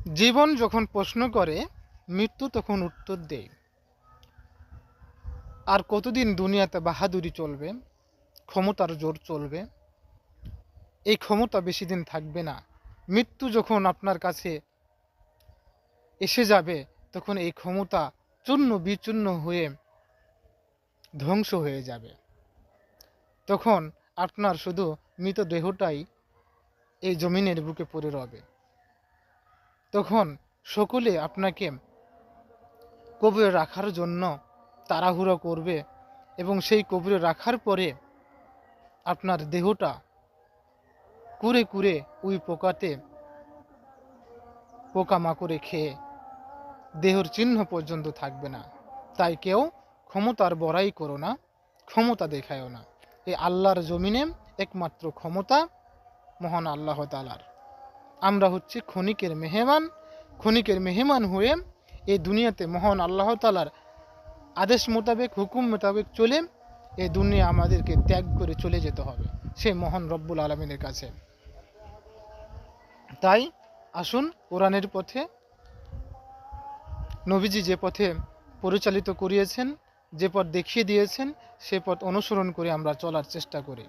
জীবন যখন প্রশ্ন করে, মৃত্যু তখন উত্তর দেয়। আর কতদিন দুনিয়াতে বাহাদুরি চলবে, ক্ষমতার জোর চলবে? এই ক্ষমতা বেশি দিন থাকবে না। মৃত্যু যখন আপনার কাছে এসে যাবে, তখন এই ক্ষমতা চূর্ণ বিচূর্ণ হয়ে ধ্বংস হয়ে যাবে। তখন আপনার শুধু মৃতদেহটাই এই জমিনের বুকে পড়ে রবে। তখন সকলে আপনাকে কবরে রাখার জন্য তাড়াহুড়ো করবে, এবং সেই কবরে রাখার পরে আপনার দেহটা কুরে কুরে ওই পোকাতে পোকামাকড়ে খেয়ে দেহর চিহ্ন পর্যন্ত থাকবে না। তাই কেউ ক্ষমতার বড়াই করো না, ক্ষমতা দেখায়ও না। এই আল্লাহর জমিনে একমাত্র ক্ষমতা মহান আল্লাহ তাআলার। আমরা হচ্ছি ক্ষণিকের মেহমান। ক্ষণিকের মেহমান হয়ে এই দুনিয়াতে মহান আল্লাহ তাআলার আদেশ মোতাবেক, হুকুম মোতাবেক চলে এই দুনিয়া আমাদেরকে ত্যাগ করে চলে যেতে হবে সেই মহান রব্বুল আলমিনের কাছে। তাই আসুন কোরআনের পথে, নবীজি যে পথে পরিচালিত করিয়েছেন, যে পথ দেখিয়ে দিয়েছেন, সে পথ অনুসরণ করে আমরা চলার চেষ্টা করি।